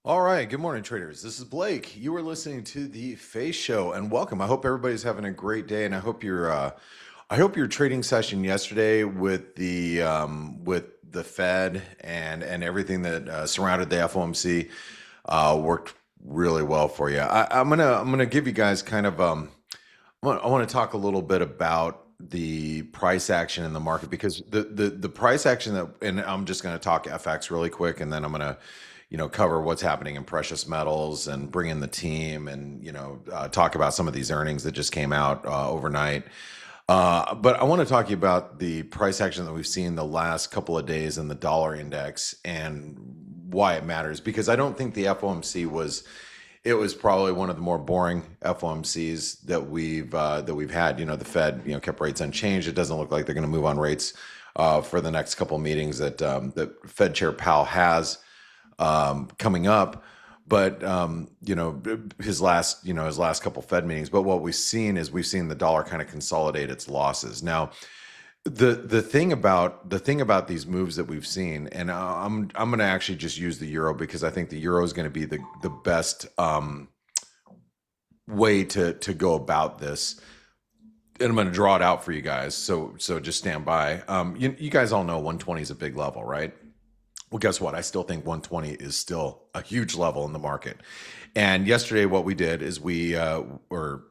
All right, good morning, traders. This is Blake. You are listening to the Face Show, and welcome. I hope everybody's having a great day, and I hope your trading session yesterday with the Fed and everything that surrounded the FOMC worked really well for you. I'm gonna give you guys kind of I want to talk a little bit about the price action in the market because the price action that, and I'm just going to talk FX really quick, and then I'm going to cover what's happening in precious metals and bring in the team and talk about some of these earnings that just came out overnight. But I want to talk to you about the price action that we've seen the last couple of days in the dollar index and why it matters, because I don't think the FOMC was, it was probably one of the more boring FOMCs that we've had. The Fed kept rates unchanged. It doesn't look like they're going to move on rates for the next couple of meetings that Fed Chair Powell has coming up. But his last couple Fed meetings. But what we've seen is the dollar kind of consolidate its losses. Now, the thing about these moves that we've seen, and I'm going to actually just use the euro because I think the euro is going to be the best way to go about this. And I'm going to draw it out for you guys. So just stand by. You guys all know 120 is a big level, right? Well, guess what? I still think 120 is still a huge level in the market. And yesterday, what we did is or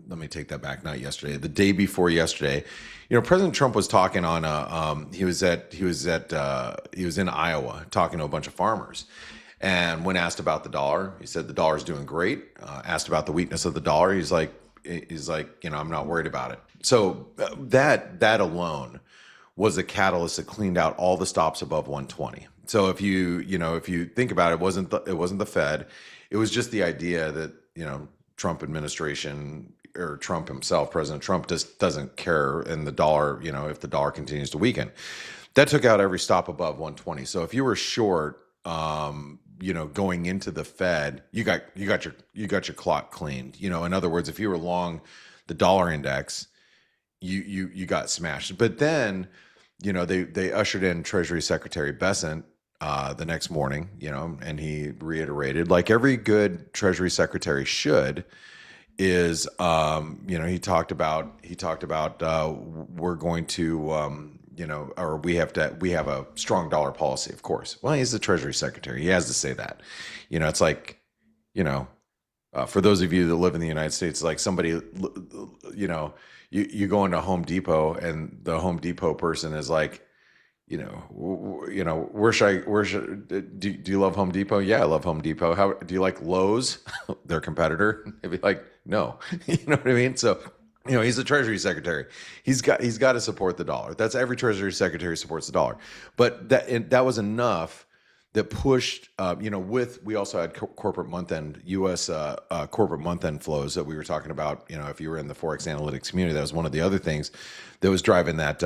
let me take that back. Not yesterday, the day before yesterday, President Trump was talking on he was in Iowa talking to a bunch of farmers. And when asked about the dollar, he said the dollar is doing great. Asked about the weakness of the dollar, he's like, I'm not worried about it. So that alone was a catalyst that cleaned out all the stops above 120. So if you think about it, it wasn't the Fed. It was just the idea that Trump administration or Trump himself, President Trump, just doesn't care, and the dollar, if the dollar continues to weaken, that took out every stop above 120. So if you were short, going into the Fed, you got your clock cleaned. In other words, if you were long the dollar index, you got smashed. But then, they ushered in Treasury Secretary Bessent the next morning, and he reiterated, like every good Treasury Secretary should, is he talked about we're going to or we have a strong dollar policy, of course. Well, he's the Treasury Secretary. He has to say that. It's like, for those of you that live in the United States, like somebody, you go into Home Depot and the Home Depot person is like, do you love Home Depot? Yeah, I love Home Depot. How do you like Lowe's, their competitor? They'd be like, no, you know what I mean? So, he's the Treasury Secretary. He's got to support the dollar. That's every Treasury Secretary supports the dollar. But that was enough that pushed, we also had corporate month end, U.S. Corporate month end flows that we were talking about. If you were in the Forex Analytix community, that was one of the other things that was driving that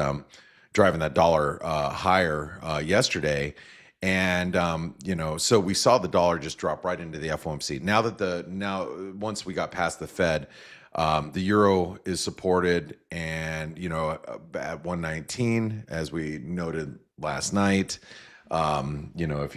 dollar higher yesterday. And, so we saw the dollar just drop right into the FOMC. Once we got past the Fed, the euro is supported and, at 119, as we noted last night. If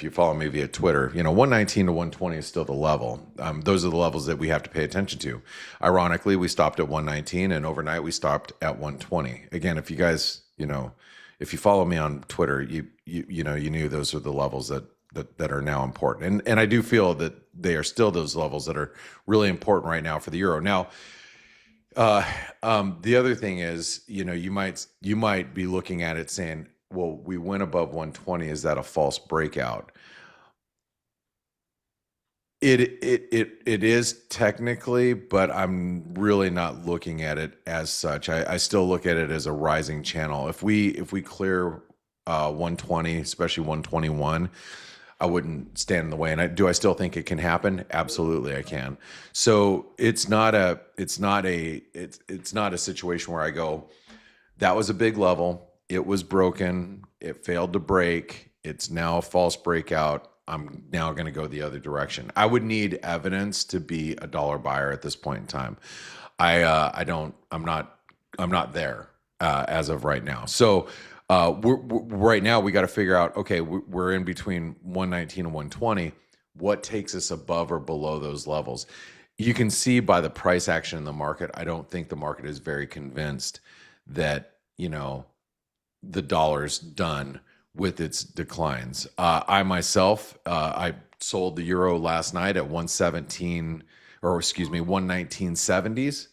you follow me via Twitter, 119 to 120 is still the level. Those are the levels that we have to pay attention to. Ironically, we stopped at 119 and overnight we stopped at 120. Again, if you guys, if you follow me on Twitter, you knew those are the levels that are now important. And I do feel that they are still those levels that are really important right now for the euro. Now, the other thing is, you might be looking at it saying, well, we went above 120. Is that a false breakout? It is technically, but I'm really not looking at it as such. I still look at it as a rising channel. If we clear 120, especially 121, I wouldn't stand in the way. And do I still think it can happen? Absolutely, I can. So it's not a situation where I go, that was a big level. It was broken. It failed to break. It's now a false breakout. I'm now going to go the other direction. I would need evidence to be a dollar buyer at this point in time. I'm not there as of right now. So Right now we got to figure out, okay, we're in between 119 and 120. What takes us above or below those levels? You can see by the price action in the market, I don't think the market is very convinced that, the dollar's done with its declines. I myself, I sold the euro last night at 117, or excuse me, 119.70s.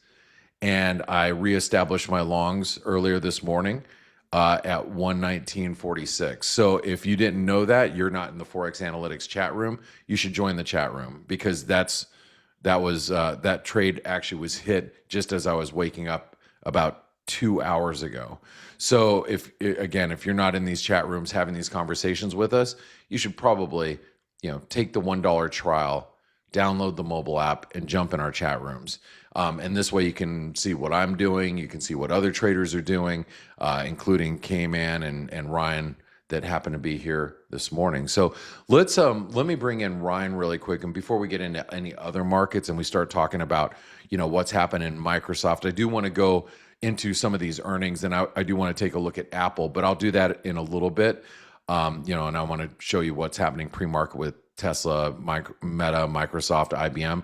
And I reestablished my longs earlier this morning at 119.46. So if you didn't know that, you're not in the Forex Analytics chat room, you should join the chat room, because that trade actually was hit just as I was waking up about 2 hours ago. So if you're not in these chat rooms having these conversations with us, you should probably, take the $1 trial, download the mobile app, and jump in our chat rooms. And this way you can see what I'm doing. You can see what other traders are doing, including Kman and Ryan that happened to be here this morning. So let me bring in Ryan really quick. And before we get into any other markets and we start talking about, what's happened in Microsoft, I do want to go into some of these earnings, and I do want to take a look at Apple, but I'll do that in a little bit. And I want to show you what's happening pre-market with Tesla, Meta, Microsoft, IBM.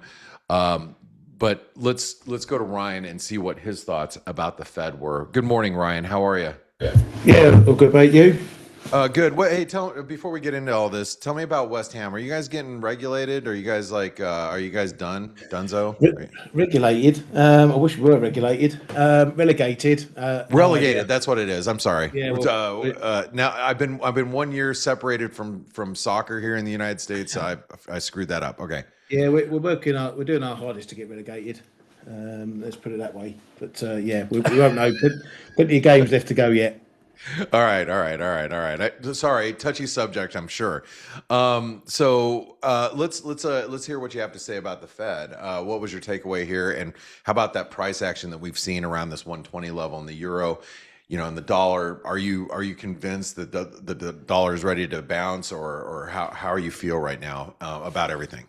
But let's go to Ryan and see what his thoughts about the Fed were. Good morning, Ryan. How are you? Yeah, all good, mate. You? Good. Well, hey, before we get into all this, tell me about West Ham. Are you guys getting regulated? Are you guys are you guys donezo? Regulated. I wish we were regulated. Relegated. Relegated. That's what it is. I'm sorry. Yeah. Now I've been 1 year separated from soccer here in the United States. I screwed that up. Okay. Yeah, we're working. We're doing our hardest to get relegated. Let's put it that way. But yeah, we won't know. Plenty of games left to go yet. All right. Sorry, touchy subject, I'm sure. So let's hear what you have to say about the Fed. What was your takeaway here, and how about that price action that we've seen around this 120 level in the euro, and the dollar? Are you convinced that the dollar is ready to bounce, or how you feel right now about everything?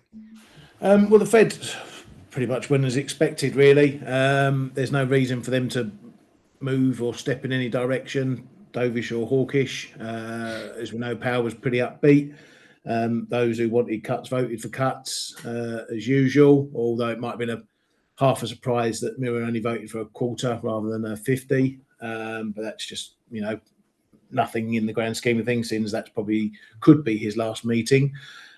Well, the Fed pretty much went as expected, really. There's no reason for them to move or step in any direction, dovish or hawkish. As we know, Powell was pretty upbeat. Those who wanted cuts voted for cuts, as usual, although it might have been half a surprise that Mira only voted for a quarter rather than a 50. But that's just, nothing in the grand scheme of things, since that's probably could be his last meeting.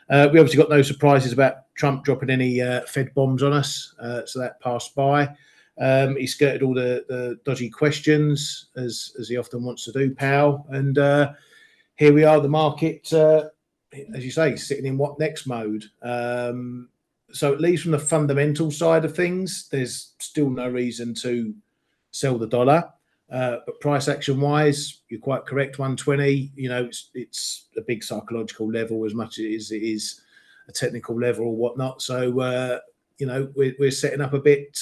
We obviously got no surprises about Trump dropping any Fed bombs on us, so that passed by. He skirted all the dodgy questions, as he often wants to do, Powell. And here we are, the market, as you say, sitting in what next mode. So at least from the fundamental side of things, there's still no reason to sell the dollar. But price action wise, you're quite correct. 120, it's a big psychological level as much as it is a technical level or whatnot. So, we're setting up a bit,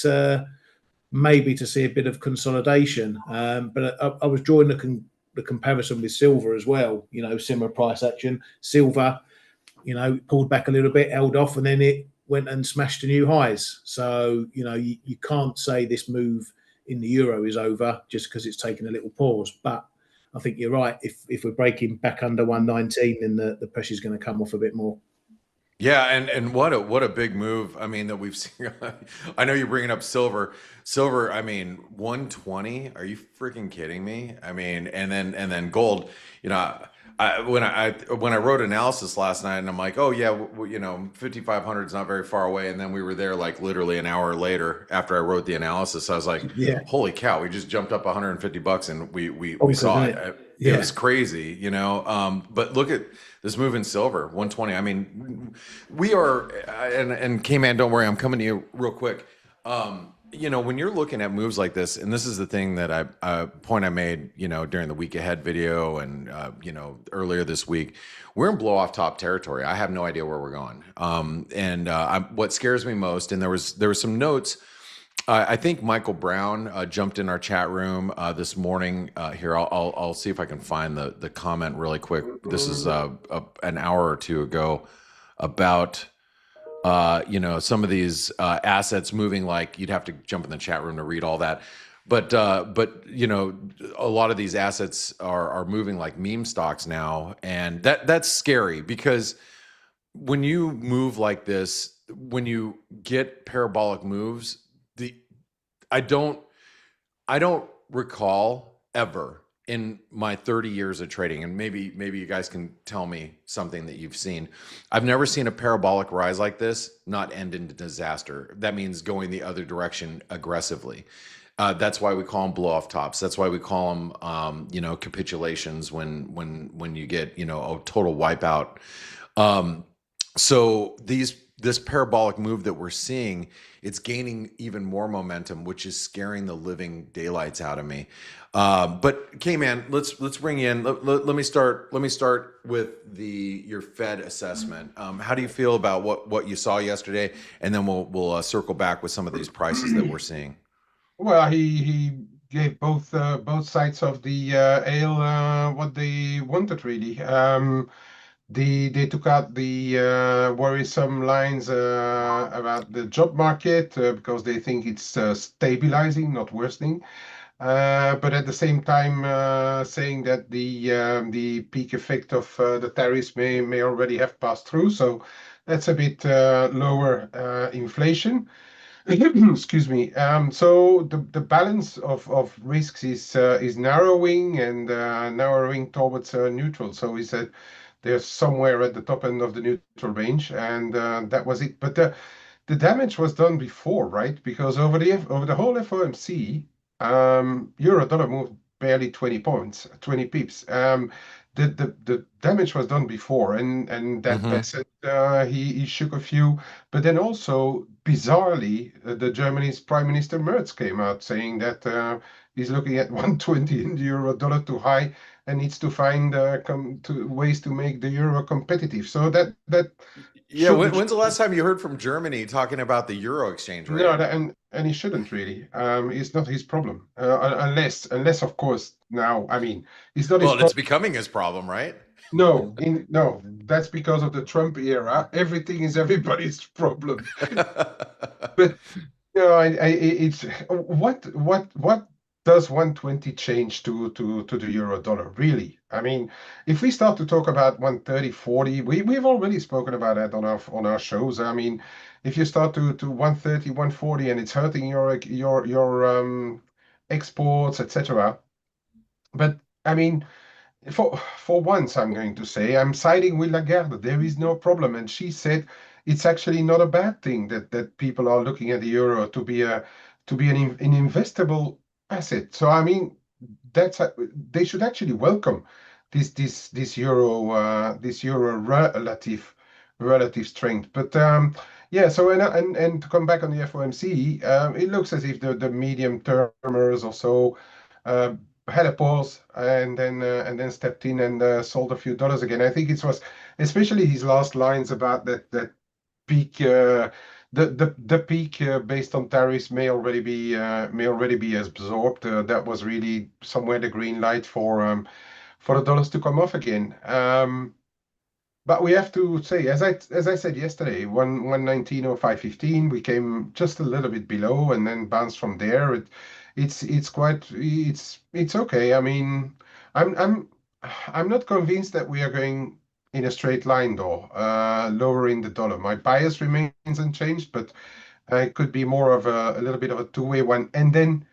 maybe to see a bit of consolidation. But I was drawing the comparison with silver as well, similar price action. Silver, pulled back a little bit, held off, and then it went and smashed to new highs. So, you can't say this move in the euro is over just because it's taken a little pause. But I think you're right. If we're breaking back under 119, then the pressure's going to come off a bit more. Yeah, and what a big move. I mean, that we've seen. I know you're bringing up silver. Silver, I mean, 120. Are you freaking kidding me? I mean, and then gold. When I wrote analysis last night, and I'm like, oh yeah, 5,500 is not very far away, and then we were there like literally an hour later after I wrote the analysis. I was like, yeah, holy cow, we just jumped up $150 and we saw it. It was crazy, But look at this move in silver, 120. I mean, we are, and Kman, don't worry, I'm coming to you real quick. When you're looking at moves like this, and this is the thing that point I made, during the week ahead video and, earlier this week, we're in blow off top territory. I have no idea where we're going. What scares me most, and there was some notes. I think Michael Brown jumped in our chat room this morning. Here, I'll see if I can find the comment really quick. This is an hour or two ago about some of these assets moving. Like, you'd have to jump in the chat room to read all that. But you know, a lot of these assets are moving like meme stocks now, and that's scary because when you move like this, when you get parabolic moves, the I don't I don't recall ever in my 30 years of trading, and maybe you guys can tell me something that you've seen. I've never seen a parabolic rise like this not end in disaster. That means going the other direction aggressively. That's why we call them blow off tops. That's why we call them, you know, capitulations when you get, you know, a total wipeout. Um, so this parabolic move that we're seeing, it's gaining even more momentum, which is scaring the living daylights out of me. But Kman, let's bring you in. Let me start with your Fed assessment. How do you feel about what you saw yesterday, and then we'll circle back with some of these prices that we're seeing. Well, he gave both sides of the ale what they wanted really. They took out the worrisome lines about the job market because they think it's stabilizing, not worsening. But at the same time, saying that the peak effect of the tariffs may already have passed through, so that's a bit lower inflation. Excuse me. So the balance of risks is narrowing and narrowing towards neutral. So we said they're somewhere at the top end of the neutral range, and that was it. But the damage was done before, right? Because over the whole FOMC, euro dollar moved barely 20 points, 20 pips. The damage was done before, and Hmm. that said, he shook a few. But then also, bizarrely, the Germany's Prime Minister Merz came out saying that he's looking at 120 in the euro dollar too high and needs to find ways to make the euro competitive. So that Yeah, shook the when's the last time you heard from Germany talking about the euro exchange no, rate? and he shouldn't really. It's not his problem, unless of course now. I mean, it's not his Well, it's problem. becoming his problem, right? No, that's because of the Trump era. Everything is everybody's problem. But no, it's what does 120 change to the euro dollar really? I mean, if we start to talk about 130, 40, we've already spoken about that on our shows. I mean, if you start to 130, 140, and it's hurting your exports, etc. But I mean, for once, I'm going to say I'm siding with Lagarde. There is no problem, and she said it's actually not a bad thing that people are looking at the euro to be an investable asset. So I mean, they should actually welcome this euro relative strength. But yeah, so and to come back on the FOMC, it looks as if the medium termers or so. Uh, had a pause and then stepped in and sold a few dollars again. I think it was especially his last lines about that peak. The peak based on tariffs may already be absorbed. That was really somewhere the green light for the dollars to come off again. But we have to say, as I said yesterday, 119 or 515, we came just a little bit below and then bounced from there. It's okay. I mean, I'm I'm I'm not convinced that we are going in a straight line though, lowering the dollar. My bias remains unchanged, but it could be more of a little bit of a two-way one. And then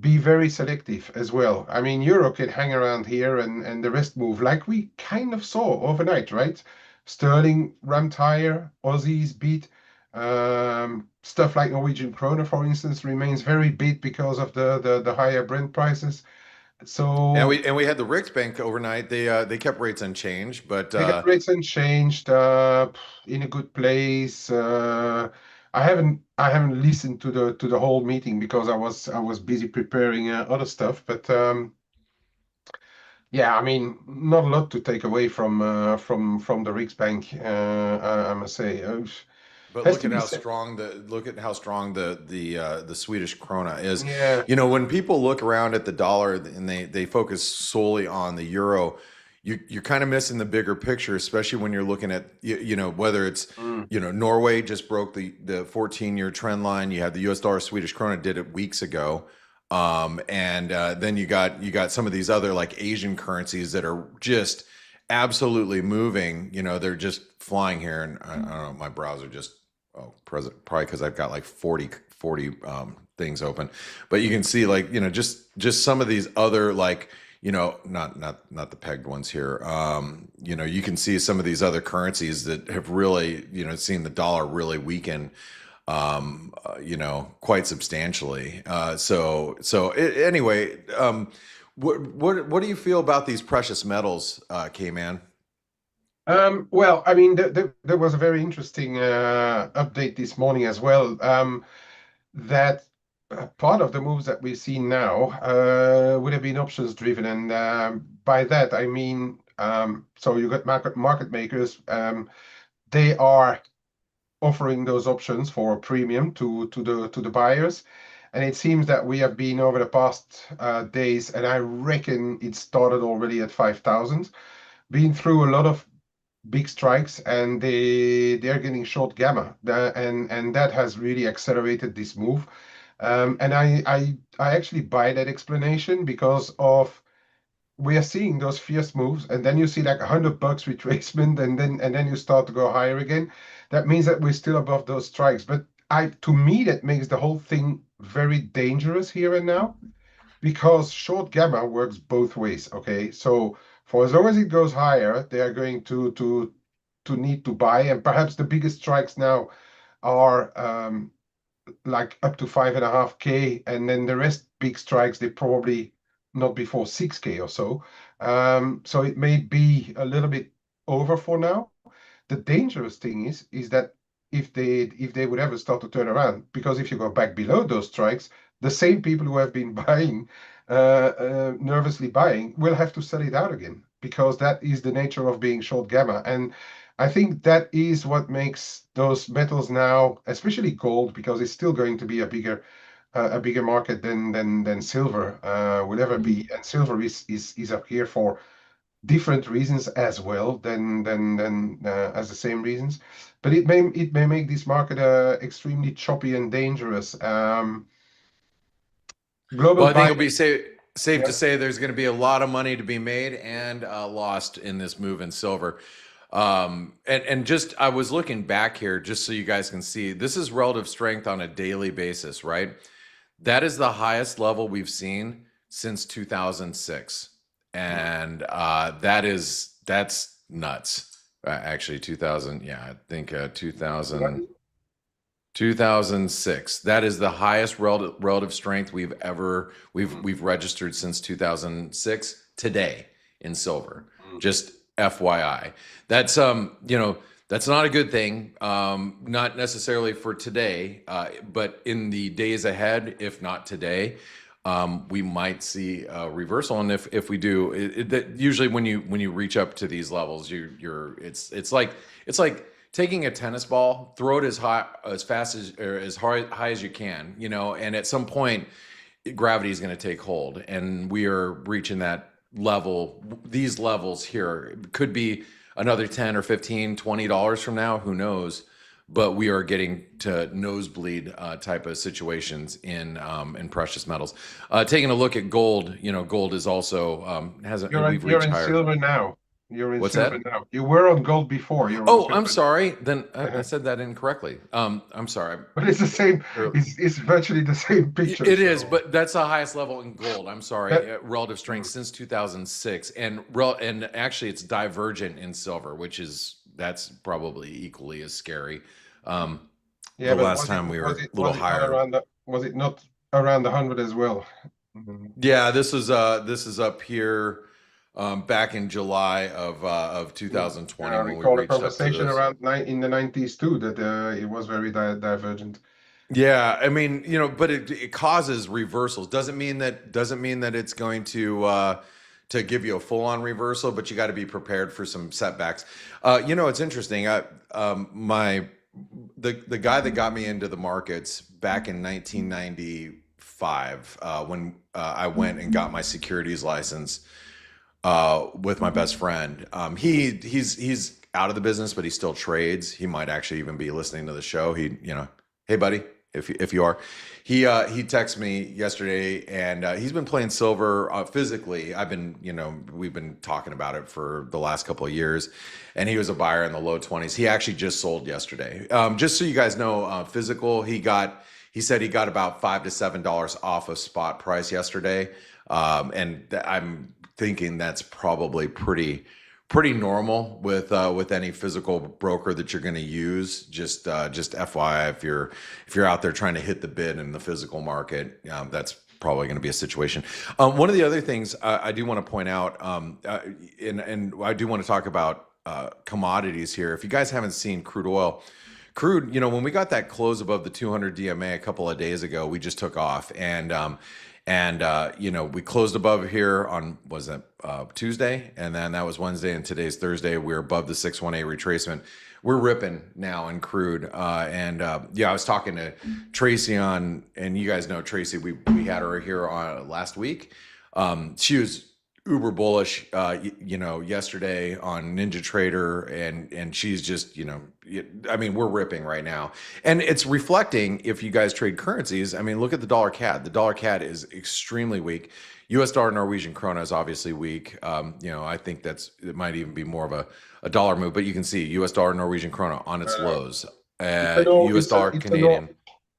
be very selective as well. I mean, euro can hang around here and the rest move like we kind of saw overnight, right? Sterling ramped higher, Aussies beat. Stuff like Norwegian kroner, for instance, remains very beat because of the higher Brent prices. And So we had the Riksbank overnight. They kept rates unchanged, but they got rates unchanged, in a good place. I haven't listened to the whole meeting because I was busy preparing other stuff. But yeah, I mean, not a lot to take away from the Riksbank. I must say, But has to be said. look at how strong the Swedish krona is. Yeah, You know, when people look around at the dollar and they focus solely on the euro, you're kind of missing the bigger picture, especially when you're looking at you know, whether it's, mm, you know, Norway just broke the 14-year trend line. You had the US dollar Swedish krona did it weeks ago. And then you got some of these other like Asian currencies that are just absolutely moving. You know, they're just flying here, and I don't know, my browser just probably because I've got like 40 things open, but you can see like, you know, just some of these other like, you know, not the pegged ones here. You know, you can see some of these other currencies that have really, you know, seen the dollar really weaken, you know, quite substantially. Anyway, what do you feel about these precious metals, Kman? Well, I mean, there was a very interesting update this morning as well. That part of the moves that we've seen now would have been options driven, and by that I mean, so you got market makers. They are offering those options for a premium to the buyers, and it seems that we have been over the past days, and I reckon it started already at 5,000, been through a lot of big strikes, and they're getting short gamma, and that has really accelerated this move. And I actually buy that explanation because of we are seeing those fierce moves, and then you see like $100 retracement, and then you start to go higher again. That means that we're still above those strikes. But to me, that makes the whole thing very dangerous here and now, because short gamma works both ways. Okay, so for as long as it goes higher, they are going to need to buy, and perhaps the biggest strikes now are like up to 5.5K, and then the rest big strikes they probably not before 6K or so. So it may be a little bit over for now. The dangerous thing is that if they would ever start to turn around, because if you go back below those strikes, the same people who have been buying, nervously buying, will have to sell it out again, because that is the nature of being short gamma. And I think that is what makes those metals now, especially gold, because it's still going to be a bigger market than silver will ever be. And silver is up here for different reasons as well than as the same reasons. But it may make this market extremely choppy and dangerous. Global Well, I think buy. it'll be safe Yeah. to say there's going to be a lot of money to be made and lost in this move in silver. And just I was looking back here just so you guys can see, this is relative strength on a daily basis, right? That is the highest level we've seen since 2006. And that's nuts. Actually, 2000, yeah, I think 2006. That is the highest relative strength we've registered since 2006 today in silver. Just FYI. That's you know, that's not a good thing. Not necessarily for today, but in the days ahead, if not today, we might see a reversal. And if we do, usually when you reach up to these levels, it's like taking a tennis ball, throw it as fast as high as you can, you know, and at some point gravity is going to take hold, and we are reaching that level. These levels here could be another 10 or 15, $20 from now, who knows, but we are getting to nosebleed type of situations in precious metals. Taking a look at gold, you know, gold is also hasn't You're in higher. silver now. You're in What's silver that? now. You were on gold before. You're on Oh, silver I'm now. sorry. Then I said that incorrectly. I'm sorry. But it's the same. It's virtually the same picture. It is, but that's the highest level in gold. I'm sorry, relative strength since 2006, and actually it's divergent in silver, that's probably equally as scary. Yeah, the but last time we were a little higher. Was it not around 100 as well? Yeah, this is up here back in July of 2020 I when we recall a reached up to conversation this. around in the 90s too, that it was very divergent. Yeah, I mean, you know, but it causes reversals. Doesn't mean that it's going to give you a full-on reversal, but you got to be prepared for some setbacks. You know, it's interesting. The guy that got me into the markets back in 1995, when I went and got my securities license with my best friend. He's out of the business, but he still trades. He might actually even be listening to the show. You know, hey buddy, if you are. He texted me yesterday, and he's been playing silver physically. We've been talking about it for the last couple of years, and he was a buyer in the low 20s. He actually just sold yesterday. Just so you guys know, physical, he said he got about $5 to $7 off of spot price yesterday, and I'm thinking that's probably pretty normal with any physical broker that you're going to use. Just FYI, if you're out there trying to hit the bid in the physical market, that's probably going to be a situation. One of the other things I do want to point out, and I do want to talk about commodities here. If you guys haven't seen crude oil, when we got that close above the 200 DMA a couple of days ago, we just took off, and we closed above here on, was it Tuesday? And then that was Wednesday, and today's Thursday. We're above the 618 retracement. We're ripping now in crude. I was talking to Tracy and you guys know Tracy, we had her here on last week. She was uber bullish, yesterday on Ninja Trader, and she's just, we're ripping right now, and it's reflecting. If you guys trade currencies, look at the dollar CAD. The dollar CAD is extremely weak. US dollar Norwegian krona is obviously weak. I think it might even be more of a dollar move, but you can see US dollar Norwegian krona on its lows. US dollar Canadian.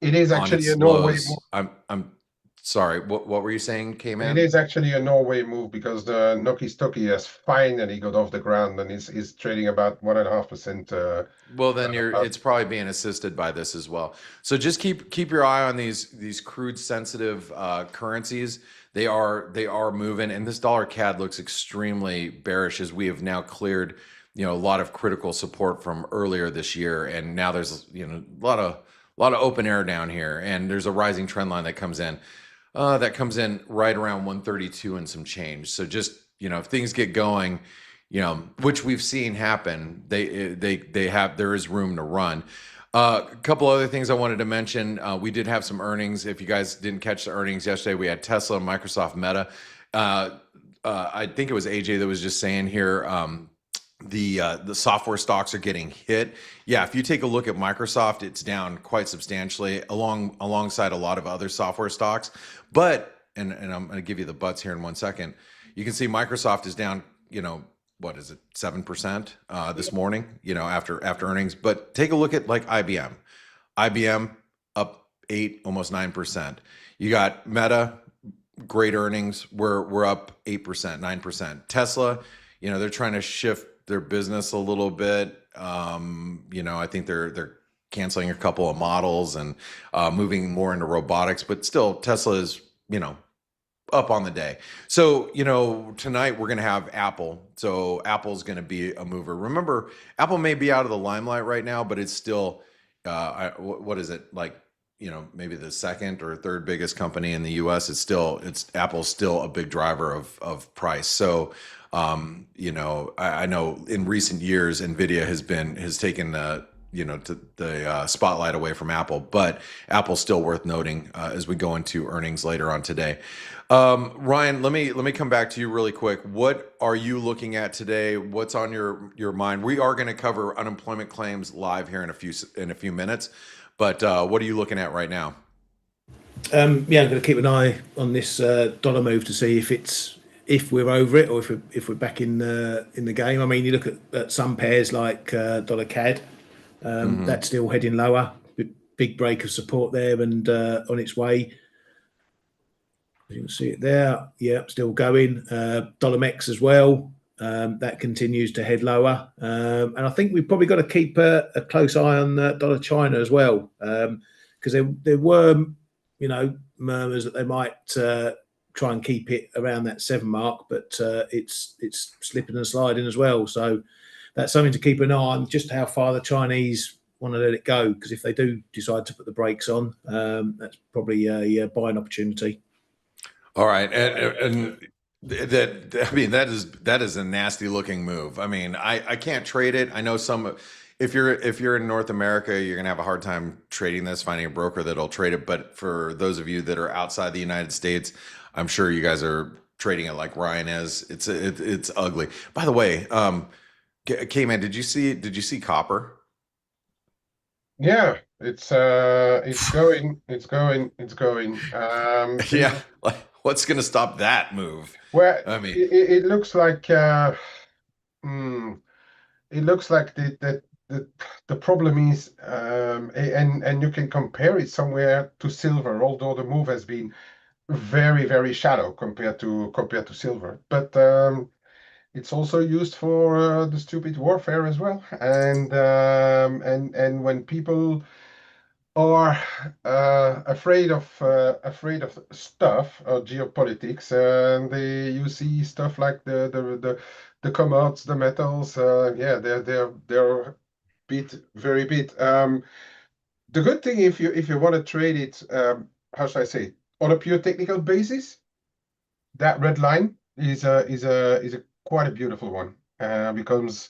It is actually a Norway move. I'm sorry, what were you saying, Kman? It is actually a Norway move because the Noki Stocky has finally got off the ground and is trading about 1.5%. Well, then it's probably being assisted by this as well. So just keep your eye on these crude sensitive currencies. They are moving, and this dollar CAD looks extremely bearish, as we have now cleared a lot of critical support from earlier this year, and now there's a lot of open air down here, and there's a rising trend line that comes in. Right around 132 and some change. So just, if things get going, which we've seen happen, there is room to run. A couple other things I wanted to mention. We did have some earnings. If you guys didn't catch the earnings yesterday, we had Tesla, Microsoft, Meta. I think it was AJ that was just saying here, the software stocks are getting hit. Yeah, if you take a look at Microsoft, it's down quite substantially alongside a lot of other software stocks. But, and I'm going to give you the buts here in 1 second. You can see Microsoft is down, what is it, 7% this morning, after earnings. But take a look at like IBM. IBM up 8, almost 9%. You got Meta, great earnings. We're up 8%, 9%. Tesla, they're trying to shift their business a little bit. I think they're canceling a couple of models and moving more into robotics, but still Tesla is, up on the day. So, tonight we're going to have Apple. So Apple's going to be a mover. Remember, Apple may be out of the limelight right now, but it's still, what is it? Like, maybe the second or third biggest company in the US. Apple's still a big driver of price. So, I know in recent years, NVIDIA has taken the spotlight away from Apple, but Apple's still worth noting as we go into earnings later on today. Ryan, let me come back to you really quick. What are you looking at today? What's on your mind? We are going to cover unemployment claims live here in a few minutes, but what are you looking at right now? I'm going to keep an eye on this dollar move to see if we're over it or if we're back in the game. You look at some pairs like dollar CAD, that's still heading lower. Big break of support there and on its way. You can see it there. Yeah, still going. Dollar MEX as well. That continues to head lower. And I think we've probably got to keep a close eye on dollar China as well, because there were, murmurs that they might try and keep it around that 7 mark, but it's slipping and sliding as well. So that's something to keep an eye on, just how far the Chinese want to let it go. Because if they do decide to put the brakes on, that's probably a buying opportunity. All right, and that is a nasty looking move. I can't trade it. I know if you're in North America, you're gonna have a hard time trading this, finding a broker that'll trade it. But for those of you that are outside the United States, I'm sure you guys are trading it like Ryan is. It's ugly. By the way, Kman, did you see copper? Yeah, it's going, it's going, it's going. Yeah, like what's going to stop that move? Well, I mean, it looks like hmm, it looks like the problem is and you can compare it somewhere to silver, although the move has been very shallow compared to silver. But it's also used for the stupid warfare as well. And when people are afraid of stuff or geopolitics, and you see stuff like the commodities, the metals. Yeah, they're bit very bit. The good thing if you want to trade it, how should I say, on a pure technical basis, that red line is a quite a beautiful one. Because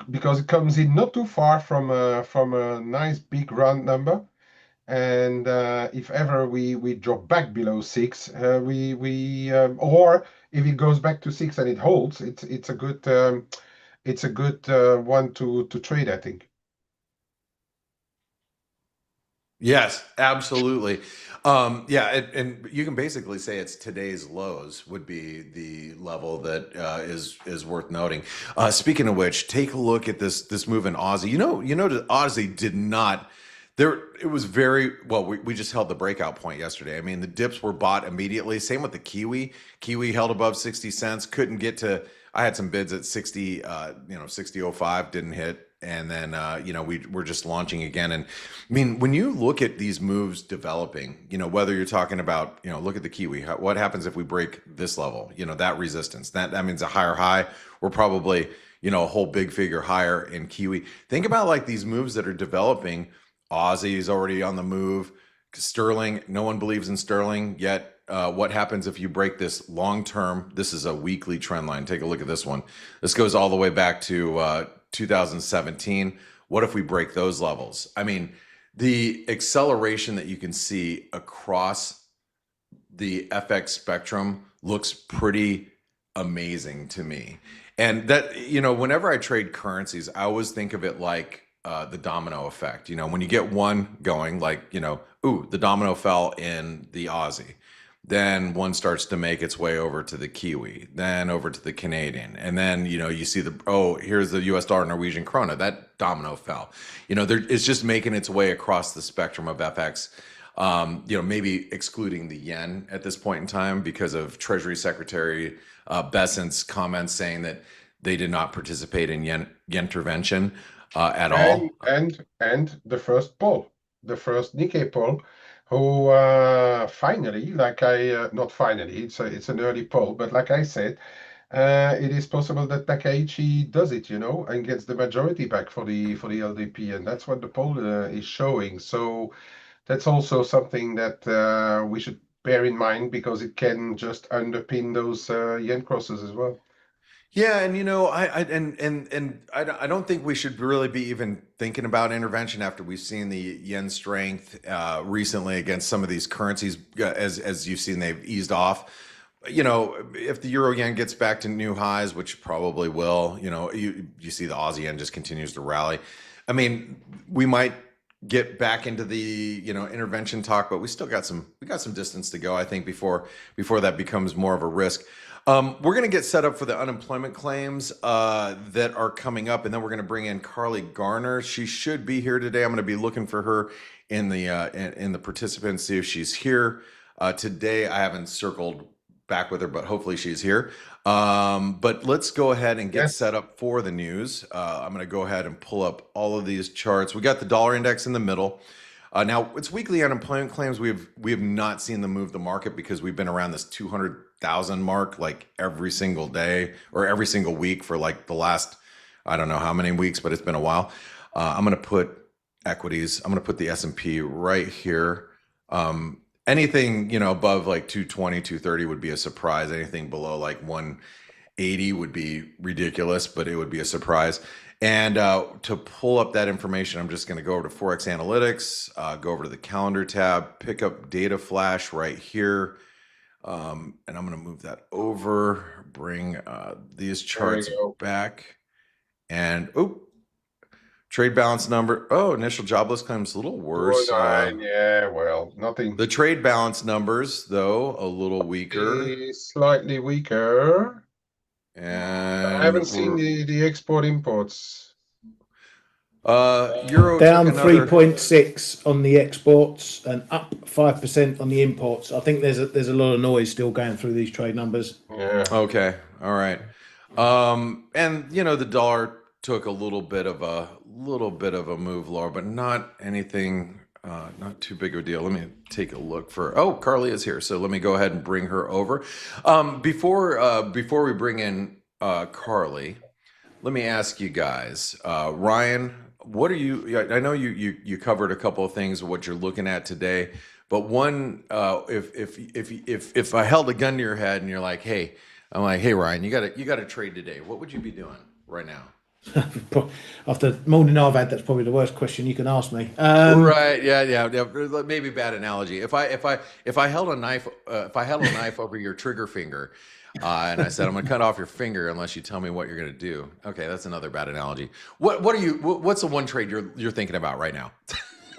it comes in not too far from a nice big round number. And if ever we drop back below 6, we or if it goes back to 6 and it holds, it's a good one to trade, I think. yes, absolutely. Yeah, and you can basically say it's today's lows would be the level that is worth noting. Speaking of which, take a look at this move in Aussie. The Aussie did not. There, it was very well. We just held the breakout point yesterday. I mean, the dips were bought immediately. Same with the Kiwi. Kiwi held above 60 cents. Couldn't get to. I had some bids at 60. 60.05 didn't hit, and then we're just launching again. And I mean, when you look at these moves developing, whether you're talking about, look at the Kiwi. What happens if we break this level? That resistance. That means a higher high. We're probably a whole big figure higher in Kiwi. Think about like these moves that are developing. Aussie is already on the move. Sterling, no one believes in sterling yet. What happens if you break this long term? This is a weekly trend line. Take a look at this one. This goes all the way back to 2017. What if we break those levels? I mean, the acceleration that you can see across the FX spectrum looks pretty amazing to me. And that, whenever I trade currencies, I always think of it like the domino effect. When you get one going, like, ooh, the domino fell in the Aussie. Then one starts to make its way over to the Kiwi, then over to the Canadian. And then, you see here's the US dollar, Norwegian krona. That domino fell. It's just making its way across the spectrum of FX. Maybe excluding the yen at this point in time because of Treasury Secretary Bessent's comments saying that they did not participate in yen intervention at all. And the first poll, the first Nikkei poll, who finally, like I not finally, it's an early poll, but like I said, it is possible that Takaichi does it, and gets the majority back for the LDP, and that's what the poll is showing. So that's also something that we should bear in mind because it can just underpin those yen crosses as well. Yeah, and I don't think we should really be even thinking about intervention after we've seen the yen strength recently against some of these currencies. As you've seen, they've eased off. If the euro yen gets back to new highs, which probably will, you see the Aussie yen just continues to rally. I mean, we might get back into the intervention talk, but we got some distance to go, I think, before that becomes more of a risk. We're going to get set up for the unemployment claims that are coming up, and then we're going to bring in Carly Garner. She should be here today. I'm going to be looking for her in the participants, see if she's here today. I haven't circled back with her, but hopefully she's here. But let's go ahead and get set up for the news. I'm going to go ahead and pull up all of these charts. We got the dollar index in the middle. Now it's weekly unemployment claims. We have not seen them move the market because we've been around this 200,000 mark like every single day or every single week for like the last, I don't know how many weeks, but it's been a while. I'm going to put equities. I'm going to put the S&P right here. Anything, above like 220, 230 would be a surprise. Anything below like 180 would be ridiculous, but it would be a surprise. And to pull up that information, I'm just going to go over to Forex Analytix, go over to the calendar tab, pick up data flash right here. And I'm going to move that over, bring these charts back. And Trade balance number. Oh, initial jobless claims a little worse. 209, yeah, well, nothing. The trade balance numbers, though, a little weaker. Is slightly weaker. I And haven't seen the export imports. Euro Down took another 3.6 on the exports and up 5% on the imports. I think there's a lot of noise still going through these trade numbers. Yeah. Okay. All right. And the dollar took a little bit of a move lower, but not anything, not too big of a deal. Let me take a look for. Oh, Carly is here, so let me go ahead and bring her over. Before we bring in Carly, let me ask you guys, Ryan, what are you? I know you covered a couple of things of what you're looking at today, but one, if I held a gun to your head and you're like, hey. I'm like, hey Ryan, you got to trade today. What would you be doing right now? After the morning I've had, that's probably the worst question you can ask me. Right? Yeah. Maybe bad analogy. If I held a knife, over your trigger finger, and I said I'm going to cut off your finger unless you tell me what you're going to do. Okay, that's another bad analogy. What's the one trade you're thinking about right now?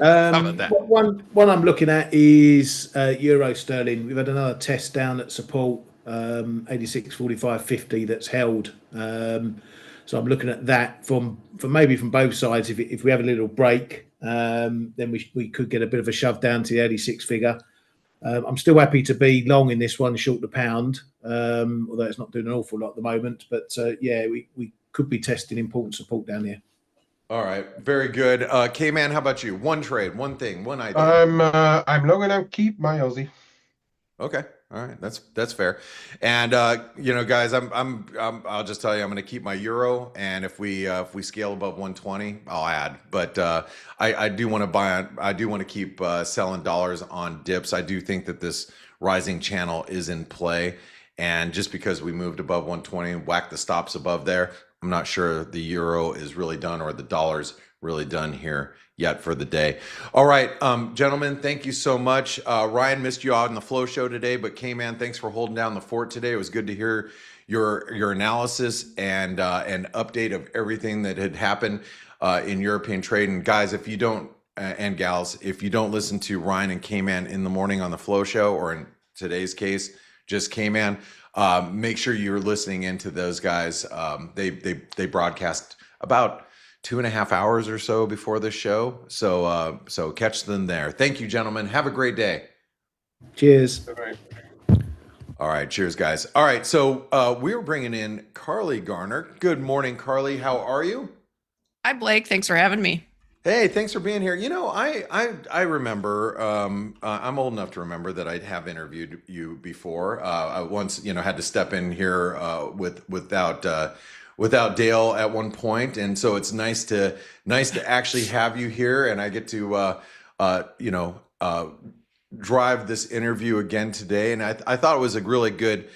How about that? One I'm looking at is Euro Sterling. We've had another test down at support. 86.45.50 that's held. So I'm looking at that from both sides. If we have a little break, then we could get a bit of a shove down to the 86 figure. I'm still happy to be long in this one, short the pound, although it's not doing an awful lot at the moment. But we could be testing important support down here. All right, very good. Kman, how about you? One trade, one thing, one idea. I'm long and keep my Aussie. Okay. All right. That's fair. And guys, I'll just tell you, I'm going to keep my euro. And if we scale above 120, I'll add. But I do want to buy. I do want to keep selling dollars on dips. I do think that this rising channel is in play. And just because we moved above 120 and whacked the stops above there, I'm not sure the euro is really done or the dollar's really done here yet for the day. All right, gentlemen, thank you so much. Ryan, missed you out on the flow show today, but Kman, thanks for holding down the fort today. It was good to hear your analysis and an update of everything that had happened in European trade. And guys, if you don't and gals, if you don't listen to Ryan and Kman in the morning on the flow show, or in today's case, just Kman, make sure you're listening into those guys. They broadcast about 2.5 hours or so before the show. So catch them there. Thank you, gentlemen. Have a great day. Cheers. All right. Cheers, guys. All right. So we're bringing in Carly Garner. Good morning, Carly. How are you? Hi, Blake. Thanks for having me. Hey, thanks for being here. I remember, I'm old enough to remember that I have interviewed you before. I once, had to step in here without Dale at one point, and so it's nice to actually have you here, and I get to drive this interview again today, and I thought it was a really good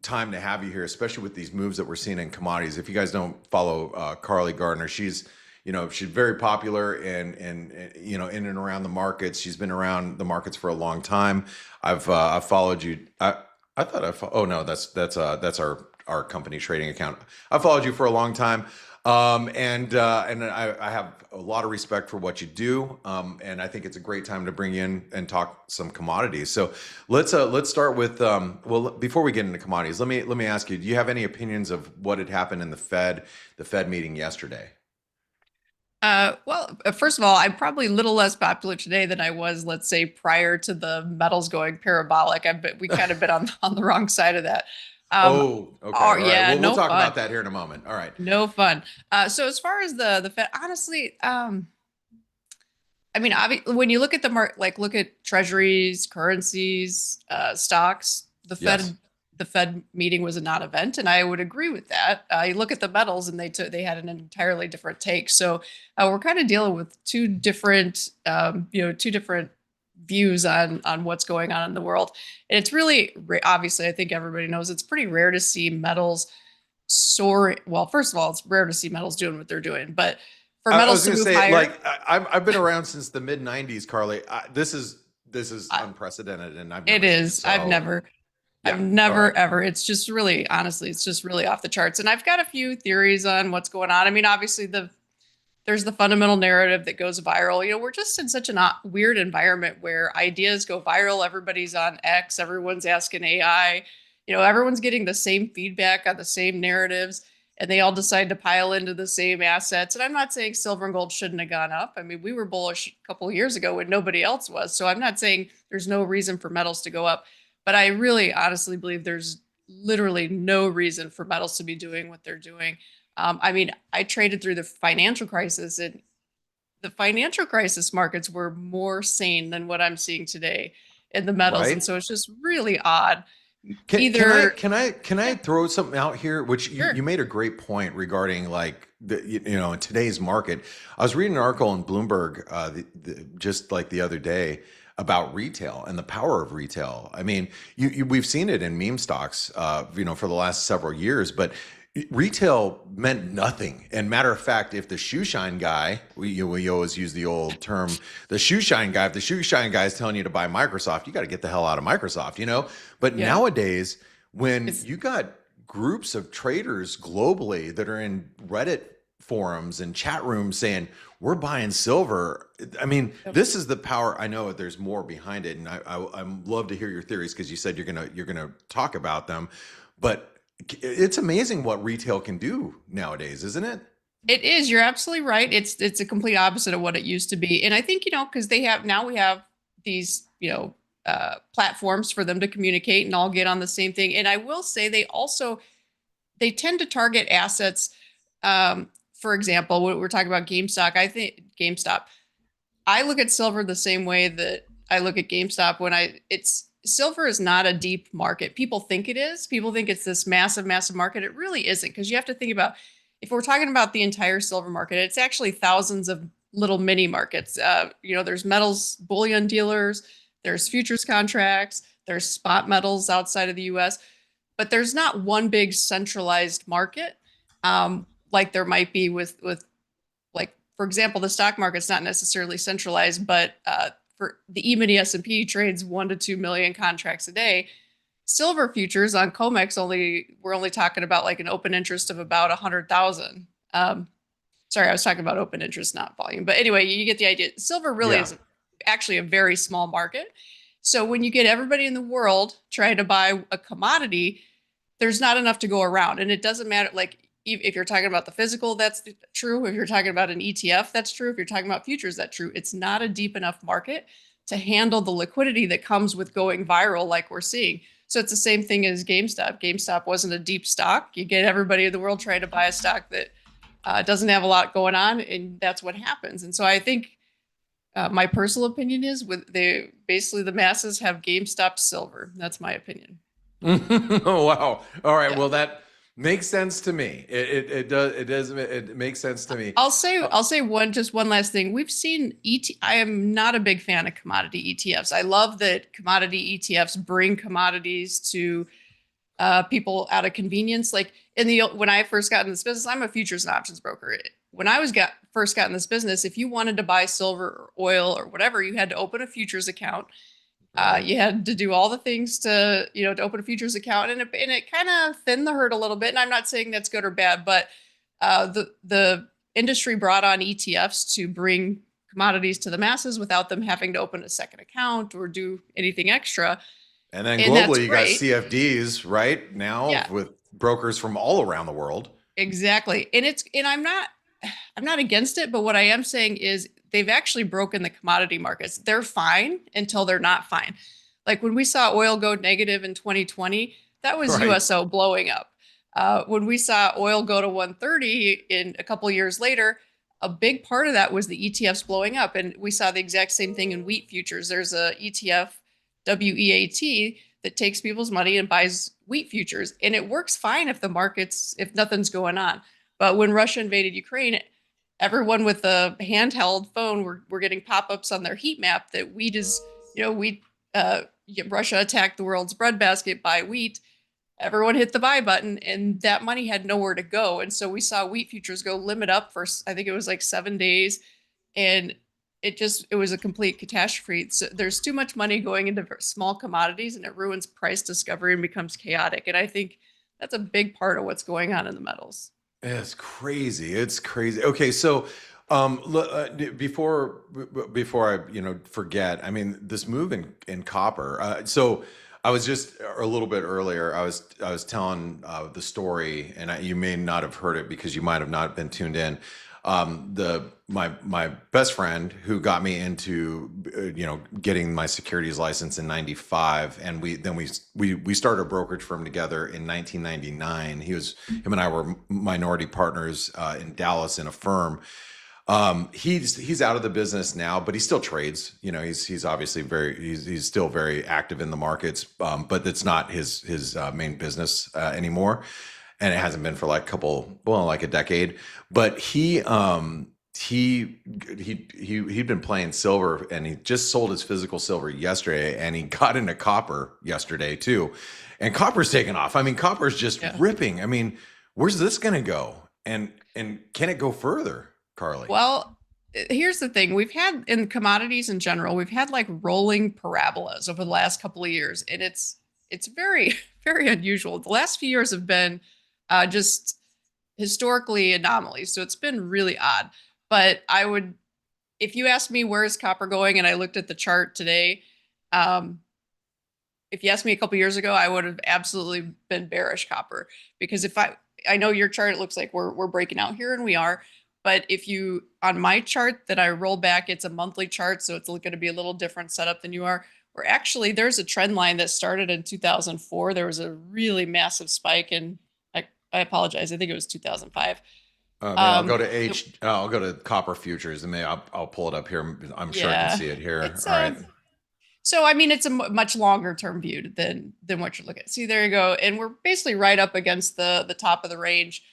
time to have you here, especially with these moves that we're seeing in commodities. If you guys don't follow Carly Gardner, she's very popular in and around the markets. She's been around the markets for a long time. I've followed you. I thought oh no, that's our company trading account. I followed you for a long time, and I have a lot of respect for what you do, and I think it's a great time to bring you in and talk some commodities. So let's start with before we get into commodities, let me ask you, do you have any opinions of what had happened in the Fed meeting yesterday? Well, first of all, I'm probably a little less popular today than I was, let's say, prior to the metals going parabolic. We kind of been on the wrong side of that. Okay. All right. Yeah, Well, we'll talk fun. about that here in a moment. All right. No fun. So as far as the Fed, honestly, when you look at the market, like look at treasuries, currencies, stocks, Yes. The Fed meeting was a non-event, and I would agree with that. You look at the metals, and they had an entirely different take. So we're kind of dealing with two different views on what's going on in the world. And it's really obviously, I think everybody knows, it's pretty rare to see metals soar. Well, first of all, it's rare to see metals doing what they're doing, but for metals to move higher, like I've been around since the mid '90s, Carly. This is unprecedented, and I've never it is. seen it, so. I've Yeah. never, All right. ever. It's just really, honestly, it's just really off the charts. And I've got a few theories on what's going on. I mean, obviously, there's the fundamental narrative that goes viral. You know, we're just in such a weird environment where ideas go viral. Everybody's on X, everyone's asking AI. You know, everyone's getting the same feedback on the same narratives, and they all decide to pile into the same assets. And I'm not saying silver and gold shouldn't have gone up. I mean, we were bullish a couple of years ago when nobody else was. So I'm not saying there's no reason for metals to go up. But I really honestly believe there's literally no reason for metals to be doing what they're doing. I mean, I traded through the financial crisis, and the financial crisis markets were more sane than what I'm seeing today in the metals. And Right. so it's just really odd. Can Either I throw something out here? Which Sure. you made a great point regarding like in today's market. I was reading an article in Bloomberg just like the other day about retail and the power of retail. I mean, we've seen it in meme stocks, for the last several years, but retail meant nothing. And matter of fact, if the shoe shine guy, we always use the old term, the shoe shine guy, if the shoe shine guy is telling you to buy Microsoft, you got to get the hell out of Microsoft, But Yeah. nowadays, when It's- you got groups of traders globally that are in Reddit forums and chat rooms saying, we're buying silver. I mean, this is the power. I know there's more behind it. And I'm love to hear your theories because you said you're gonna talk about them. But it's amazing what retail can do nowadays, isn't it? It is. You're absolutely right. It's a complete opposite of what it used to be. And I think, because we have these, platforms for them to communicate and all get on the same thing. And I will say they tend to target assets. For example, when we're talking about GameStop, I look at silver the same way that I look at GameStop silver is not a deep market. People think it is. People think it's this massive, massive market. It really isn't, because you have to think about, if we're talking about the entire silver market, it's actually thousands of little mini markets. There's metals bullion dealers, there's futures contracts, there's spot metals outside of the US, but there's not one big centralized market like there might be with like, for example, the stock market's not necessarily centralized, but for the E-mini S&P trades 1 to 2 million contracts a day. Silver futures on COMEX we're only talking about like an open interest of about 100,000. Sorry, I was talking about open interest, not volume. But anyway, you get the idea. Silver really is actually a very small market. So when you get everybody in the world trying to buy a commodity, there's not enough to go around. And it doesn't matter, like, if you're talking about the physical, that's true. If you're talking about an ETF, that's true. If you're talking about futures, that's true. It's not a deep enough market to handle the liquidity that comes with going viral like we're seeing. So it's the same thing as GameStop. GameStop wasn't a deep stock. You get everybody in the world trying to buy a stock that doesn't have a lot going on, and that's what happens. And so I think my personal opinion is basically the masses have GameStop silver. That's my opinion. Oh, wow. All right. Yeah. Well, that makes sense to me. It makes sense to me. I'll say one last thing. We've seen I am not a big fan of commodity ETFs. I love that commodity ETFs bring commodities to people out of convenience. Like when I first got in this business, I'm a futures and options broker. When I first got in this business, if you wanted to buy silver or oil or whatever, you had to open a futures account. You had to do all the things to open a futures account, and it kind of thinned the herd a little bit. And I'm not saying that's good or bad, but the industry brought on ETFs to bring commodities to the masses without them having to open a second account or do anything extra. And then And globally, you got great. CFDs right now with brokers from all around the world. Exactly, and I'm not against it, but what I am saying is they've actually broken the commodity markets. They're fine until they're not fine. Like when we saw oil go negative in 2020, that was Right. USO blowing up. When we saw oil go to 130 in a couple years later, a big part of that was the ETFs blowing up. And we saw the exact same thing in wheat futures. There's a ETF, WEAT, that takes people's money and buys wheat futures. And it works fine if nothing's going on. But when Russia invaded Ukraine, everyone with a handheld phone were getting pop-ups on their heat map that wheat is, Russia attacked the world's breadbasket, buy wheat. Everyone hit the buy button, and that money had nowhere to go. And so we saw wheat futures go limit up for, I think it was like 7 days. And it was a complete catastrophe. So there's too much money going into small commodities, and it ruins price discovery and becomes chaotic. And I think that's a big part of what's going on in the metals. It's crazy. It's crazy. Okay, so before I forget, I mean this move in copper. So I was just a little bit earlier. I was telling the story, and you may not have heard it because you might have not been tuned in. My best friend who got me into getting my securities license in '95, and we started a brokerage firm together in 1999. Him and I were minority partners in Dallas in a firm. He's out of the business now, but he still trades. He's obviously he's still very active in the markets, but it's not his main business anymore. And it hasn't been for like a decade. But he'd been playing silver, and he just sold his physical silver yesterday, and he got into copper yesterday too. And copper's taken off. I mean, copper's just ripping. I mean, where's this going to go? And can it go further, Carly? Well, here's the thing. We've had in commodities in general, we've had like rolling parabolas over the last couple of years, and it's very, very unusual. The last few years have been just historically anomalies. So it's been really odd. But if you asked me where is copper going, and I looked at the chart today, if you asked me a couple years ago, I would have absolutely been bearish copper, because I know your chart, it looks like we're breaking out here, and we are. But on my chart that I roll back, it's a monthly chart, so it's going to be a little different setup than you are. Or actually, there's a trend line that started in 2004. There was a really massive spike in, I apologize, I think it was 2005. I'll go to copper futures, and maybe I'll pull it up here. I'm sure I can see it here. All right. So I mean, it's a much longer term view than what you're looking at. See, there you go, and we're basically right up against the top of the range.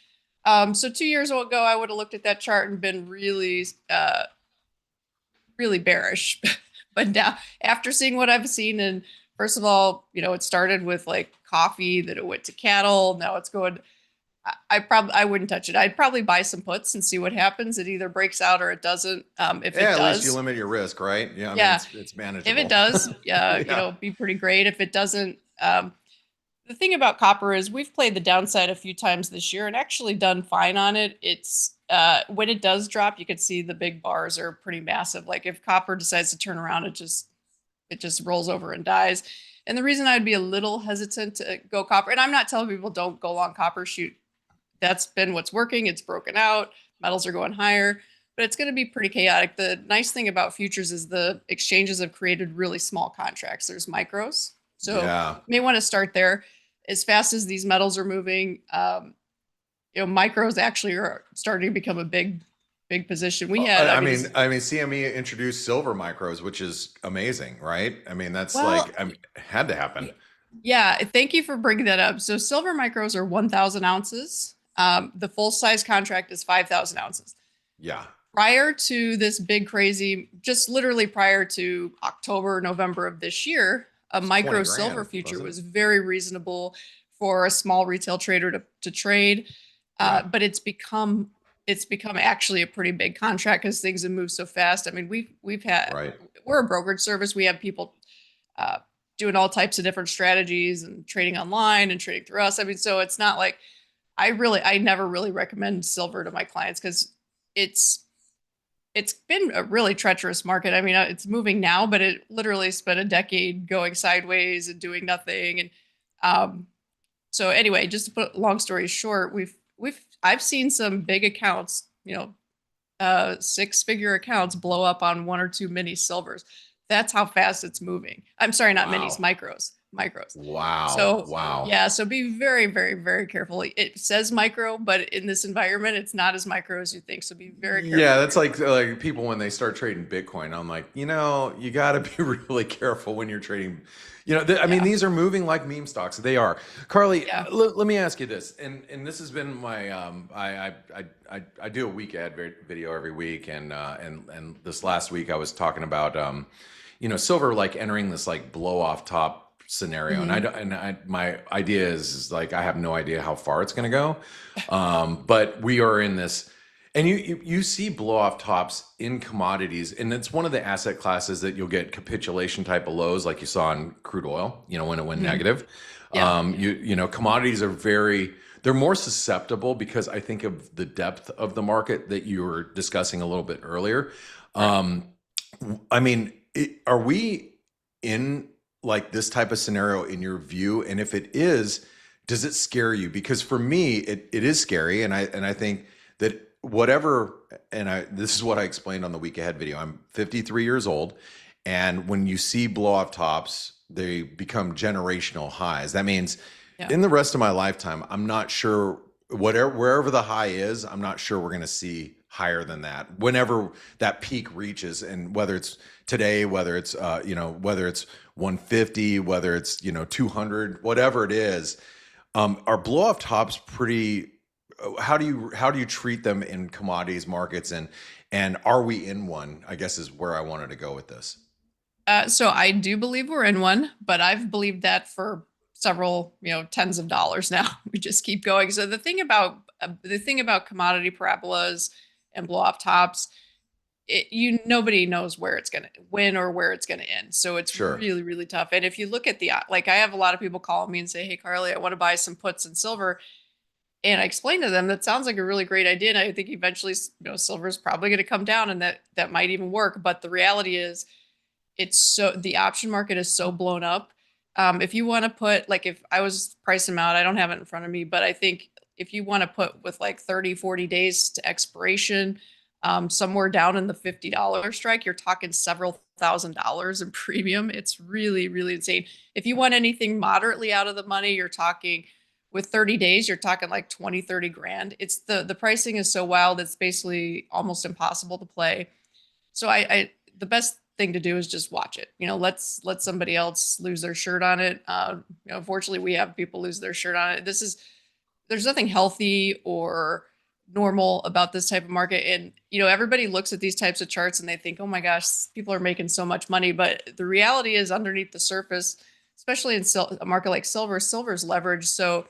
So 2 years ago, I would have looked at that chart and been really, really bearish. But now, after seeing what I've seen, and first of all, it started with like coffee, then it went to cattle. Now it's going. I wouldn't touch it. I'd probably buy some puts and see what happens. It either breaks out or it doesn't. If it does, at least you limit your risk, right? Yeah, yeah. I mean, it's manageable. If it does, it'll be pretty great. If it doesn't, the thing about copper is we've played the downside a few times this year and actually done fine on it. It's when it does drop, you can see the big bars are pretty massive. Like if copper decides to turn around, it just rolls over and dies. And the reason I'd be a little hesitant to go copper, and I'm not telling people don't go long copper, shoot. That's been what's working. It's broken out. Metals are going higher, but it's going to be pretty chaotic. The nice thing about futures is the exchanges have created really small contracts. There's micros. So you may want to start there. As fast as these metals are moving, micros actually are starting to become a big position. We had, CME introduced silver micros, which is amazing, right? I mean, that's had to happen. Yeah. Thank you for bringing that up. So silver micros are 1,000 ounces. The full size contract is 5,000 ounces. Yeah. Prior to this big crazy, just literally prior to October, November of this year, a micro silver future was very reasonable for a small retail trader to trade. But it's become actually a pretty big contract because things have moved so fast. I mean, we're a brokerage service. We have people doing all types of different strategies and trading online and trading through us. I mean, so it's not like I never really recommend silver to my clients because it's been a really treacherous market. I mean, it's moving now, but it literally spent a decade going sideways and doing nothing. And so anyway, just to put long story short, I've seen some big accounts, 6-figure accounts blow up on 1 or 2 mini silvers. That's how fast it's moving. I'm sorry, not minis, micros. Wow. So wow. Yeah. So be very, very, very careful. It says micro, but in this environment, it's not as micro as you think. So be very careful. Yeah, that's like people when they start trading Bitcoin. I'm like, you got to be really careful when you're trading. I mean, these are moving like meme stocks. They are. Carly, let me ask you this, and this has been my I do a week ad video every week, and this last week I was talking about silver like entering this like blow off top scenario. And my idea is like I have no idea how far it's going to go, but we are in this. And you see blow off tops in commodities, and it's one of the asset classes that you'll get capitulation type of lows, like you saw in crude oil. When it went negative. Yeah. Commodities are they're more susceptible because I think of the depth of the market that you were discussing a little bit earlier. I mean, are we in like this type of scenario in your view? And if it is, does it scare you? Because for me, it is scary, and I think that this is what I explained on the week ahead video. I'm 53 years old, and when you see blow off tops, they become generational highs. That means in the rest of my lifetime, I'm not sure wherever the high is, I'm not sure we're going to see higher than that whenever that peak reaches, and whether it's today, whether it's whether it's 150, whether it's 200, whatever it is. Are blow off tops pretty? How do you treat them in commodities markets, and are we in one? I guess is where I wanted to go with this. So I do believe we're in one, but I've believed that for several, tens of dollars now. We just keep going. So the thing about commodity parabolas and blow off tops, nobody knows where it's going to win or where it's going to end. So it's really, really tough. And if you look at I have a lot of people call me and say, "Hey, Carly, I want to buy some puts in silver." And I explained to them, that sounds like a really great idea. And I think eventually, silver is probably going to come down, and that might even work. But the reality is, the option market is so blown up. If you want to put, like, if I was pricing them out, I don't have it in front of me, but I think if you want to put with like 30, 40 days to expiration, somewhere down in the $50 strike, you're talking several $1,000s in premium. It's really, really insane. If you want anything moderately out of the money, you're talking with 30 days, you're talking like 20, 30 grand. It's the pricing is so wild. It's basically almost impossible to play. So the best thing to do is just watch it. Let somebody else lose their shirt on it. Unfortunately, we have people lose their shirt on it. There's nothing healthy or normal about this type of market. And, everybody looks at these types of charts and they think, oh my gosh, people are making so much money. But the reality is, underneath the surface, especially in a market like silver's leveraged. So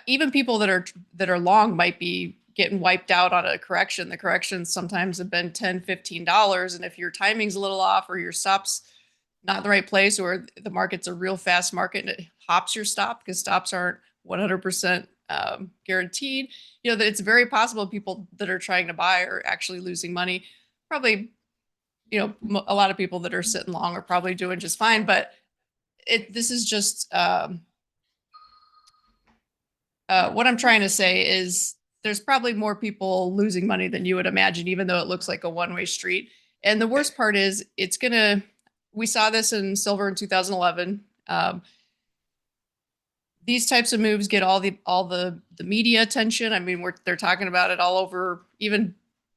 even people that are long might be getting wiped out on a correction. The corrections sometimes have been $10, $15. And if your timing's a little off, or your stop's not in the right place, or the market's a real fast market and it hops your stop, because stops aren't 100% guaranteed, that it's very possible people that are trying to buy are actually losing money. Probably, a lot of people that are sitting long are probably doing just fine, but this is just, what I'm trying to say is, there's probably more people losing money than you would imagine, even though it looks like a one-way street. And the worst part is, we saw this in silver in 2011. These types of moves get all the media attention. I mean, they're talking about it all over. Even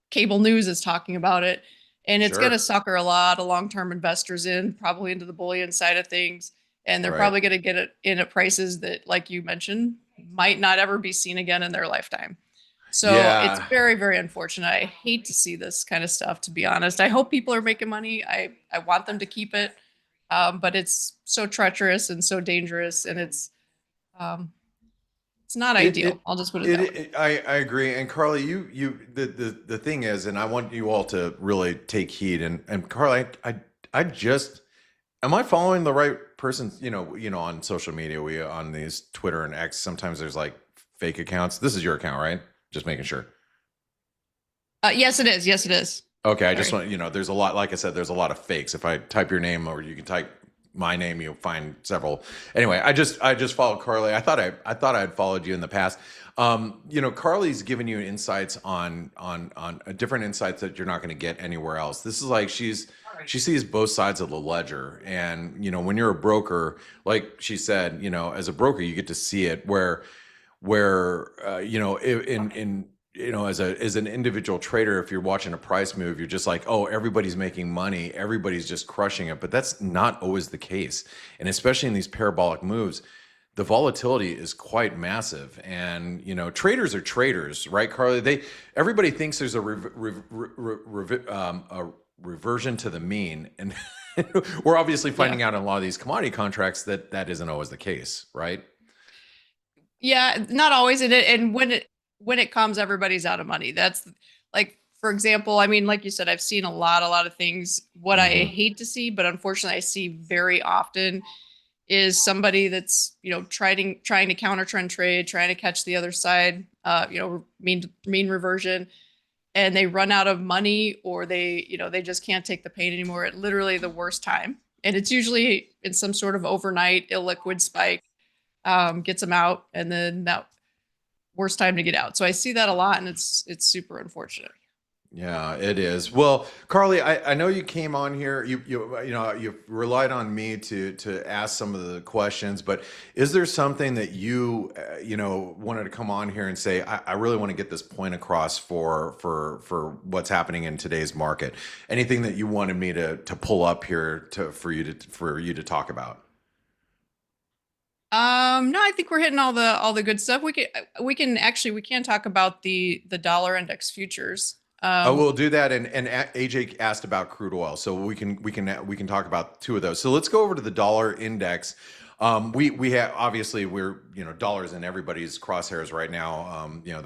cable news is talking about it, and it's going to sucker a lot of long-term investors in, probably into the bullion side of things. And they're probably going to get it in at prices that, like you mentioned, might not ever be seen again in their lifetime. So it's very, very unfortunate. I hate to see this kind of stuff, to be honest. I hope people are making money. I want them to keep it. But it's so treacherous and so dangerous, and it's not ideal. I'll just put it that way. I agree. And Carly, the thing is, and I want you all to really take heed. And Carly, am I following the right person? On social media, on these Twitter and X, sometimes there's like fake accounts. This is your account, right? Just making sure. Yes, it is. Yes, it is. Okay. I just want, there's a lot, like I said, there's a lot of fakes. If I type your name, or you can type my name, you'll find several. Anyway, I just followed Carly. I thought I had followed you in the past. Carly's given you insights on different insights that you're not going to get anywhere else. This is like, she sees both sides of the ledger. And, when you're a broker, like she said, as a broker, you get to see it where as an individual trader, if you're watching a price move, you're just like, oh, everybody's making money, everybody's just crushing it. But that's not always the case. And especially in these parabolic moves, the volatility is quite massive. And, traders are traders, right, Carly? Everybody thinks there's a reversion to the mean. And we're obviously finding out in a lot of these commodity contracts that isn't always the case, right? Yeah, not always. And when when it comes, everybody's out of money. That's like, for example, I mean, like you said, I've seen a lot of things. What I hate to see, but unfortunately I see very often, is somebody that's, you know, trying to counter trend trade, trying to catch the other side, you know, mean reversion, and they run out of money, or they, you know, they just can't take the pain anymore at literally the worst time. And it's usually in some sort of overnight illiquid spike, gets them out, and then that worst time to get out. So I see that a lot, and it's super unfortunate. Yeah, it is. Well, Carly, I know you came on here. You know you relied on me to ask some of the questions, but is there something that you you know, wanted to come on here and say, I really want to get this point across for what's happening in today's market? Anything that you wanted me to pull up here for you to talk about? No, I think we're hitting all the good stuff. We can talk about the dollar index futures. We'll do that, and AJ asked about crude oil, so we can talk about two of those. So let's go over to the dollar index. We have, obviously, we're, you know, dollars in everybody's crosshairs right now. You know,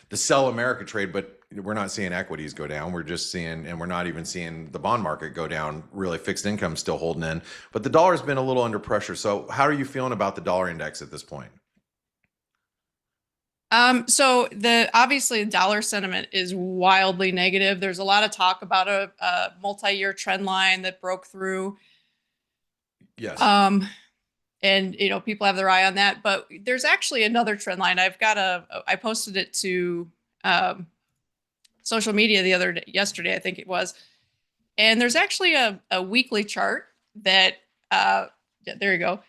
the sell America trade, but we're not seeing equities go down. We're just seeing, and we're not even seeing the bond market go down. Really, fixed income still holding in, but the dollar's been a little under pressure. So how are you feeling about the dollar index at this point? So obviously dollar sentiment is wildly negative. There's a lot of talk about a multi-year trend line that broke through. Yes. And you know, people have their eye on that, but there's actually another trend line. I posted it to social media yesterday, I think it was. And there's actually a weekly chart that there you go,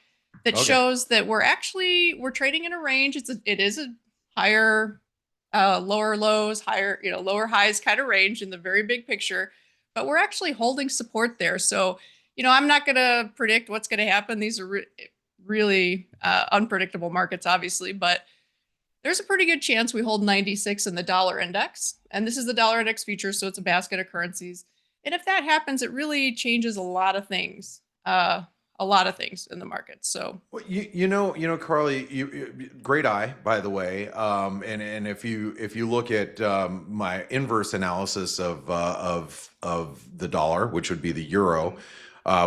that shows that we're trading in a range. It is a higher, lower lows, higher, you know, lower highs kind of range in the very big picture, but we're actually holding support there. So, you know, I'm not going to predict what's going to happen. These are really unpredictable markets, obviously, but there's a pretty good chance we hold 96 in the dollar index. And this is the dollar index future, so it's a basket of currencies. And if that happens, it really changes a lot of things. In the market. So, well, you know, Carly, you great eye, by the way. And if you look at my inverse analysis of the dollar, which would be the euro,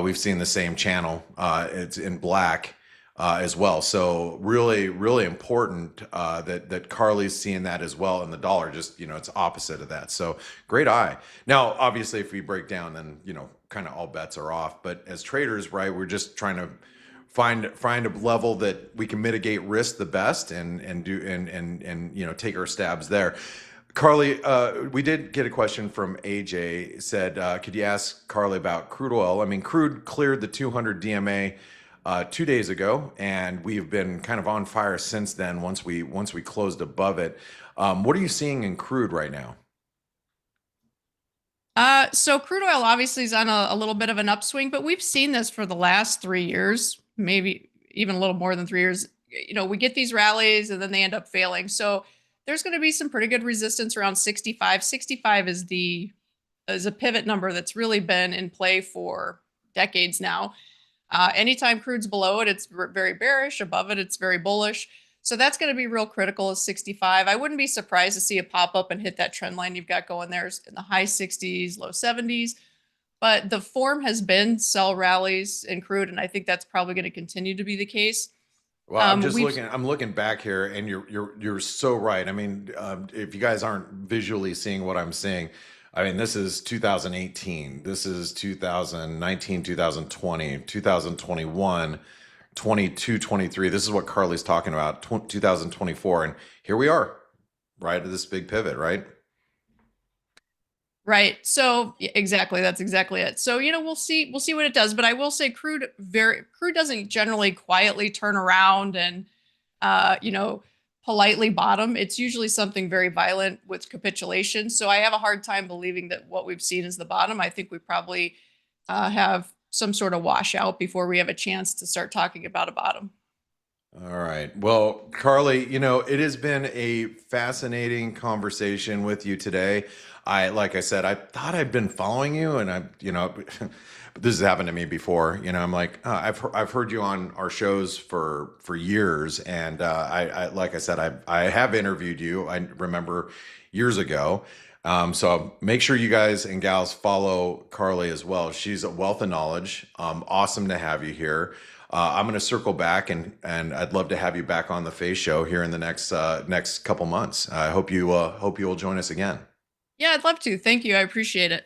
we've seen the same channel. It's in black as well. So really important that Carly's seeing that as well. And the dollar, just, you know, it's opposite of that. So great eye. Now, obviously, if we break down, then, you know, kind of all bets are off. But as traders, right, we're just trying to find a level that we can mitigate risk the best and you know, take our stabs there. Carly, we did get a question from AJ. Said, could you ask Carly about crude oil? I mean, crude cleared the 200 DMA 2 days ago, and we've been kind of on fire since then. Once we closed above it, what are you seeing in crude right now? So crude oil obviously is on a little bit of an upswing, but we've seen this for the last 3 years, maybe even a little more than 3 years. You know, we get these rallies and then they end up failing. So there's going to be some pretty good resistance around 65. 65 is a pivot number that's really been in play for decades now. Anytime crude's below it, it's very bearish. Above it, it's very bullish. So that's going to be real critical is 65. I wouldn't be surprised to see it pop up and hit that trend line you've got going there in the high 60s, low 70s. But the form has been sell rallies in crude, and I think that's probably going to continue to be the case. Well, I'm looking back here, and you're so right. I mean, if you guys aren't visually seeing what I'm seeing, I mean, this is 2018, this is 2019, 2020, 2021, 22, 23. This is what Carly's talking about, 2024. And here we are, right at this big pivot, right? Right. So exactly, that's exactly it. So, you know, we'll see what it does, but I will say crude doesn't generally quietly turn around and, you know, politely bottom. It's usually something very violent with capitulation. So I have a hard time believing that what we've seen is the bottom. I think we probably have some sort of washout before we have a chance to start talking about a bottom. All right. Well, Carly, you know, it has been a fascinating conversation with you today. Like I said, I thought I'd been following you, and you know, but this has happened to me before. You know, I'm like, oh, I've heard you on our shows for years, and I like I said, I have interviewed you. I remember years ago. So make sure you guys and gals follow Carly as well. She's a wealth of knowledge. Awesome to have you here. I'm going to circle back and I'd love to have you back on the F.A.C.E show here in the next couple months. I hope you will join us again. Yeah, I'd love to. Thank you. I appreciate it.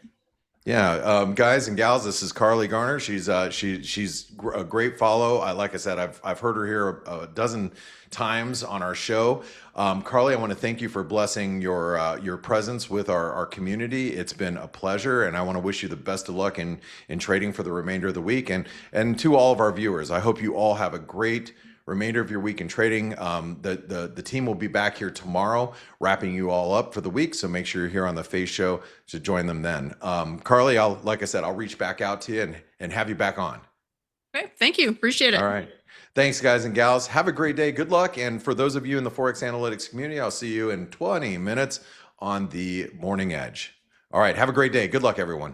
Yeah, guys and gals, this is Carly Garner. She's a great follow. Like I said, I've heard her here a dozen times on our show. Carly, I want to thank you for blessing your presence with our community. It's been a pleasure, and I want to wish you the best of luck in trading for the remainder of the week. And to all of our viewers, I hope you all have a great remainder of your week in trading. The team will be back here tomorrow, wrapping you all up for the week. So make sure you're here on the F.A.C.E show to join them then. Carly, like I said, I'll reach back out to you and have you back on. Okay, thank you. Appreciate it. All right. Thanks, guys and gals. Have a great day. Good luck. And for those of you in the Forex Analytics community, I'll see you in 20 minutes on the Morning Edge. All right. Have a great day. Good luck, everyone.